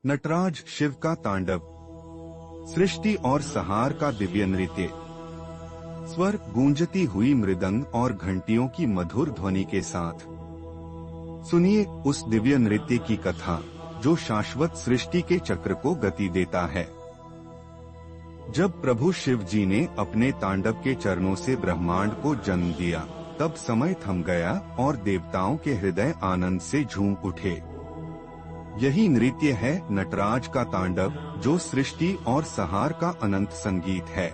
नटराज शिव का तांडव, सृष्टि और संहार का दिव्य नृत्य। स्वर गूंजती हुई मृदंग और घंटियों की मधुर ध्वनि के साथ सुनिए उस दिव्य नृत्य की कथा जो शाश्वत सृष्टि के चक्र को गति देता है। जब प्रभु शिव जी ने अपने तांडव के चरणों से ब्रह्मांड को जन्म दिया, तब समय थम गया और देवताओं के हृदय आनंद से झूम उठे। यही नृत्य है नटराज का तांडव, जो सृष्टि और संहार का अनंत संगीत है।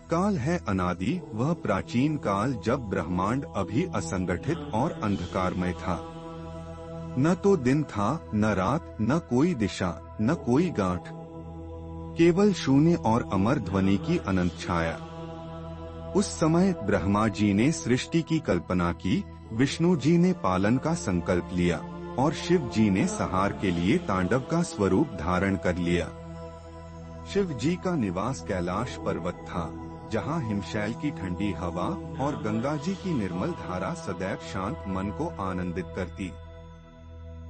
काल है अनादि, वह प्राचीन काल जब ब्रह्मांड अभी असंगठित और अंधकारमय था। न तो दिन था, न रात, न कोई दिशा, न कोई गांठ, केवल शून्य और अमर ध्वनि की अनंत छाया। उस समय ब्रह्मा जी ने सृष्टि की कल्पना की, विष्णु जी ने पालन का संकल्प लिया और शिव जी ने संहार के लिए तांडव का स्वरूप धारण कर लिया। शिव जी का निवास कैलाश पर्वत था, जहाँ हिमशैल की ठंडी हवा और गंगा जी की निर्मल धारा सदैव शांत मन को आनंदित करती।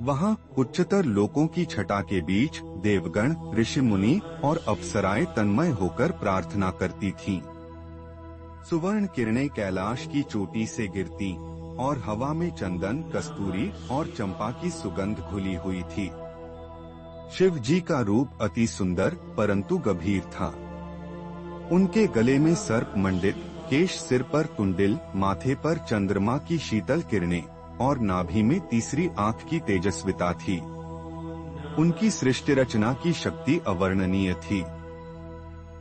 वहाँ उच्चतर लोकों की छटा के बीच देवगण, ऋषि मुनि और अप्सराएं तन्मय होकर प्रार्थना करती थीं। सुवर्ण किरणें कैलाश की चोटी से गिरती और हवा में चंदन, कस्तूरी और चंपा की सुगंध घुली हुई थी। शिव जी का रूप अति सुंदर परंतु गंभीर था। उनके गले में सर्प मंडित केश, सिर पर कुंडिल, माथे पर चंद्रमा की शीतल किरणें और नाभि में तीसरी आंख की तेजस्विता थी। उनकी सृष्टि रचना की शक्ति अवर्णनीय थी।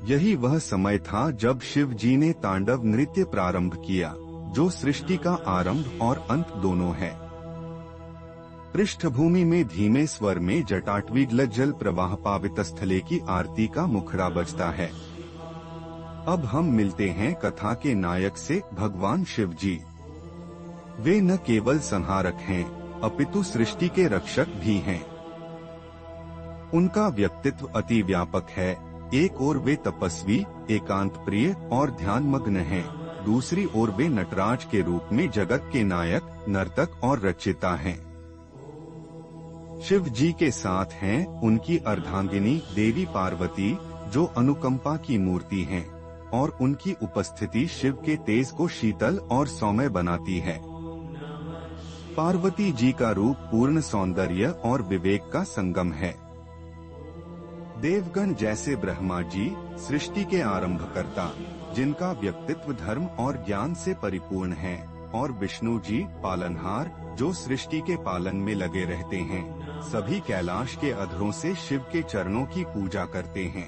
यही वह समय था जब शिव जी ने तांडव नृत्य प्रारंभ किया, जो सृष्टि का आरंभ और अंत दोनों है। पृष्ठभूमि में धीमे स्वर में जटाटवी जल प्रवाह पावित स्थले की आरती का मुखड़ा बजता है। अब हम मिलते हैं कथा के नायक से, भगवान शिव जी। वे न केवल संहारक हैं, अपितु सृष्टि के रक्षक भी हैं। उनका व्यक्तित्व अति व्यापक है। एक ओर वे तपस्वी, एकांत प्रिय और ध्यानमग्न हैं, दूसरी ओर वे नटराज के रूप में जगत के नायक, नर्तक और रचयिता हैं। शिव जी के साथ हैं उनकी अर्धांगिनी देवी पार्वती, जो अनुकंपा की मूर्ति हैं, और उनकी उपस्थिति शिव के तेज को शीतल और सौम्य बनाती है। पार्वती जी का रूप पूर्ण सौंदर्य और विवेक का संगम है। देवगण जैसे ब्रह्मा जी, सृष्टि के आरंभकर्ता, जिनका व्यक्तित्व धर्म और ज्ञान से परिपूर्ण है, और विष्णु जी, पालनहार, जो सृष्टि के पालन में लगे रहते हैं, सभी कैलाश के अधरों से शिव के चरणों की पूजा करते हैं।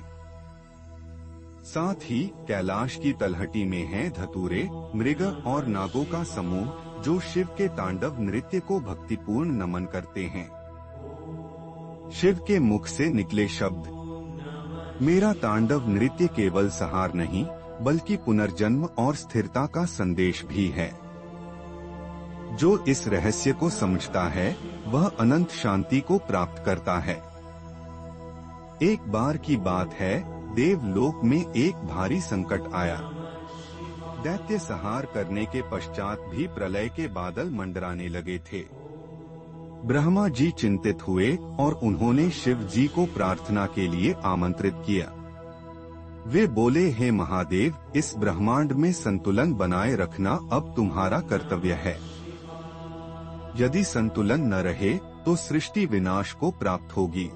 साथ ही कैलाश की तलहटी में हैं धतूरे, मृग और नागों का समूह, जो शिव के तांडव नृत्य को भक्तिपूर्ण नमन करते हैं। शिव के मुख से निकले शब्द, मेरा तांडव नृत्य केवल संहार नहीं, बल्कि पुनर्जन्म और स्थिरता का संदेश भी है। जो इस रहस्य को समझता है, वह अनंत शांति को प्राप्त करता है। एक बार की बात है, देवलोक में एक भारी संकट आया। दैत्य संहार करने के पश्चात भी प्रलय के बादल मंडराने लगे थे। ब्रह्मा जी चिंतित हुए और उन्होंने शिव जी को प्रार्थना के लिए आमंत्रित किया। वे बोले, हे महादेव, इस ब्रह्मांड में संतुलन बनाए रखना अब तुम्हारा कर्तव्य है। यदि संतुलन न रहे तो सृष्टि विनाश को प्राप्त होगी।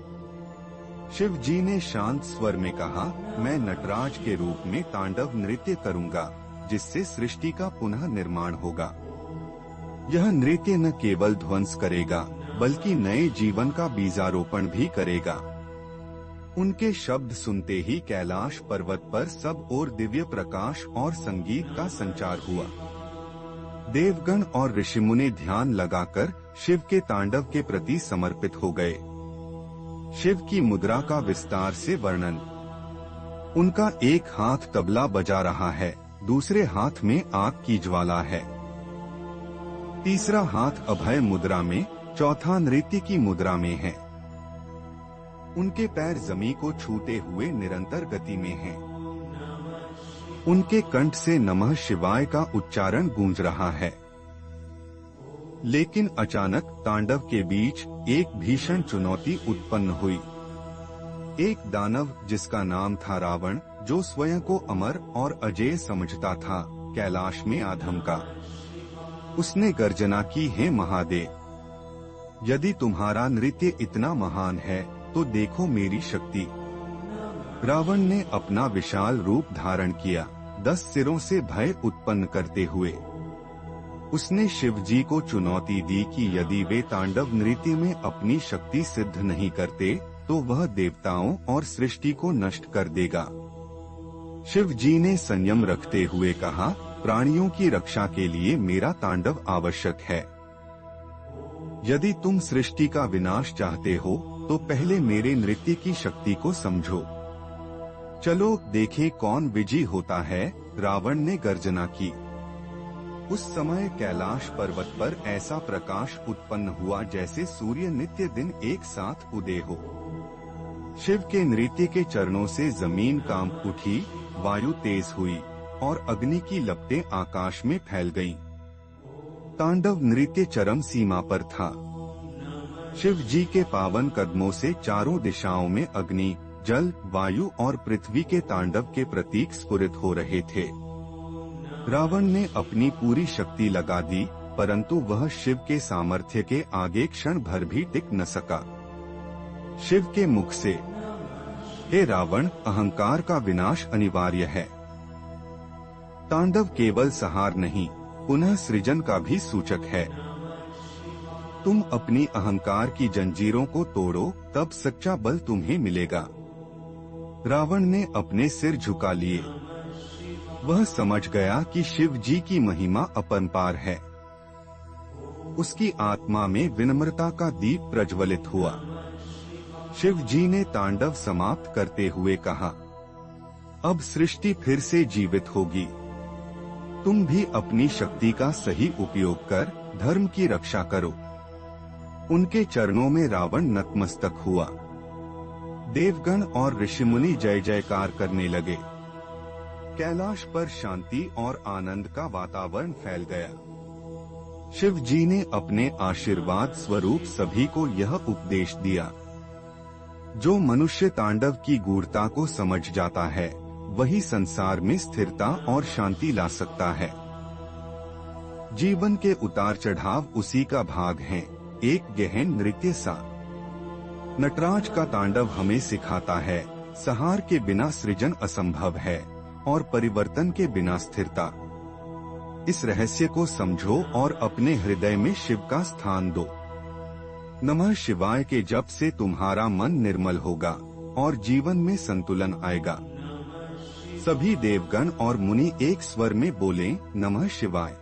शिव जी ने शांत स्वर में कहा, मैं नटराज के रूप में तांडव नृत्य करूंगा, जिससे सृष्टि का पुनः निर्माण होगा। यह नृत्य न केवल ध्वंस करेगा, बल्कि नए जीवन का बीजारोपण भी करेगा। उनके शब्द सुनते ही कैलाश पर्वत पर सब ओर दिव्य प्रकाश और संगीत का संचार हुआ। देवगण और ऋषिमुनि ध्यान लगाकर शिव के तांडव के प्रति समर्पित हो गए। शिव की मुद्रा का विस्तार से वर्णन। उनका एक हाथ तबला बजा रहा है, दूसरे हाथ में आग की ज्वाला है, तीसरा हाथ अभय मुद्रा में, चौथा नृत्य की मुद्रा में है। उनके पैर जमीन को छूते हुए निरंतर गति में हैं। उनके कंठ से नमः शिवाय का उच्चारण गूंज रहा है। लेकिन अचानक तांडव के बीच एक भीषण चुनौती उत्पन्न हुई। एक दानव जिसका नाम था रावण, जो स्वयं को अमर और अजेय समझता था, कैलाश में आ धमका। उसने गर्जना की, हे महादेव, यदि तुम्हारा नृत्य इतना महान है तो देखो मेरी शक्ति। रावण ने अपना विशाल रूप धारण किया, 10 सिरों से भय उत्पन्न करते हुए। उसने शिव जी को चुनौती दी कि यदि वे तांडव नृत्य में अपनी शक्ति सिद्ध नहीं करते तो वह देवताओं और सृष्टि को नष्ट कर देगा। शिव जी ने संयम रखते हुए कहा, प्राणियों की रक्षा के लिए मेरा तांडव आवश्यक है। यदि तुम सृष्टि का विनाश चाहते हो तो पहले मेरे नृत्य की शक्ति को समझो। चलो देखें कौन विजयी होता है, रावण ने गर्जना की। उस समय कैलाश पर्वत पर ऐसा प्रकाश उत्पन्न हुआ जैसे सूर्य नित्य दिन एक साथ उदय हो। शिव के नृत्य के चरणों से जमीन कांप उठी, वायु तेज हुई और अग्नि की लपटें आकाश में फैल गईं। तांडव नृत्य चरम सीमा पर था। शिव जी के पावन कदमों से चारों दिशाओं में अग्नि, जल, वायु और पृथ्वी के तांडव के प्रतीक स्फुरित हो रहे थे। रावण ने अपनी पूरी शक्ति लगा दी, परंतु वह शिव के सामर्थ्य के आगे क्षण भर भी टिक न सका। शिव के मुख से, हे रावण, अहंकार का विनाश अनिवार्य है। तांडव केवल संहार नहीं, पुनः सृजन का भी सूचक है। तुम अपनी अहंकार की जंजीरों को तोड़ो, तब सच्चा बल तुम्हें मिलेगा। रावण ने अपने सिर झुका लिए। वह समझ गया कि शिव जी की महिमा अपरंपार है। उसकी आत्मा में विनम्रता का दीप प्रज्वलित हुआ। शिव जी ने तांडव समाप्त करते हुए कहा, अब सृष्टि फिर से जीवित होगी। तुम भी अपनी शक्ति का सही उपयोग कर धर्म की रक्षा करो। उनके चरणों में रावण नतमस्तक हुआ। देवगण और ऋषिमुनि जय जयकार करने लगे। कैलाश पर शांति और आनंद का वातावरण फैल गया। शिव जी ने अपने आशीर्वाद स्वरूप सभी को यह उपदेश दिया, जो मनुष्य तांडव की गूढ़ता को समझ जाता है वही संसार में स्थिरता और शांति ला सकता है। जीवन के उतार चढ़ाव उसी का भाग हैं, एक गहन नृत्य सा। नटराज का तांडव हमें सिखाता है, संहार के बिना सृजन असंभव है और परिवर्तन के बिना स्थिरता। इस रहस्य को समझो और अपने हृदय में शिव का स्थान दो। नमः शिवाय के जप से तुम्हारा मन निर्मल होगा और जीवन में संतुलन आएगा। सभी देवगण और मुनि एक स्वर में बोले, नमः शिवाय।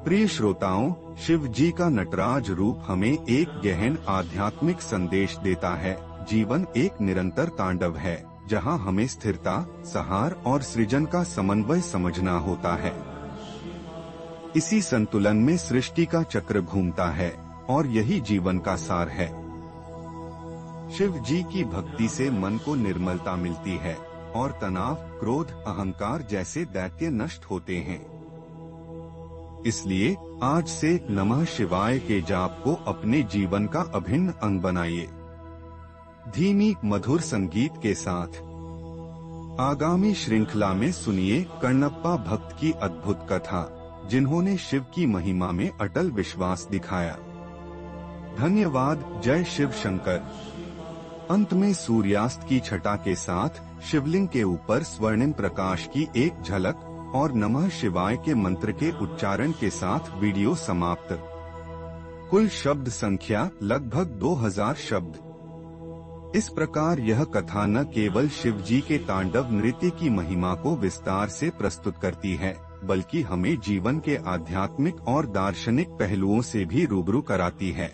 प्रिय श्रोताओं, शिव जी का नटराज रूप हमें एक गहन आध्यात्मिक संदेश देता है। जीवन एक निरंतर तांडव है, जहां हमें स्थिरता, संहार और सृजन का समन्वय समझना होता है। इसी संतुलन में सृष्टि का चक्र घूमता है और यही जीवन का सार है। शिव जी की भक्ति से मन को निर्मलता मिलती है और तनाव, क्रोध, अहंकार जैसे दैत्य नष्ट होते हैं। इसलिए आज से नमः शिवाय के जाप को अपने जीवन का अभिन्न अंग बनाइए। धीमी मधुर संगीत के साथ आगामी श्रृंखला में सुनिए कण्णप्पा भक्त की अद्भुत कथा, जिन्होंने शिव की महिमा में अटल विश्वास दिखाया। धन्यवाद। जय शिव शंकर। अंत में सूर्यास्त की छटा के साथ शिवलिंग के ऊपर स्वर्णिम प्रकाश की एक झलक और नमः शिवाय के मंत्र के उच्चारण के साथ वीडियो समाप्त। कुल शब्द संख्या लगभग 2000 शब्द। इस प्रकार यह कथा न केवल शिव जी के तांडव नृत्य की महिमा को विस्तार से प्रस्तुत करती है, बल्कि हमें जीवन के आध्यात्मिक और दार्शनिक पहलुओं से भी रूबरू कराती है।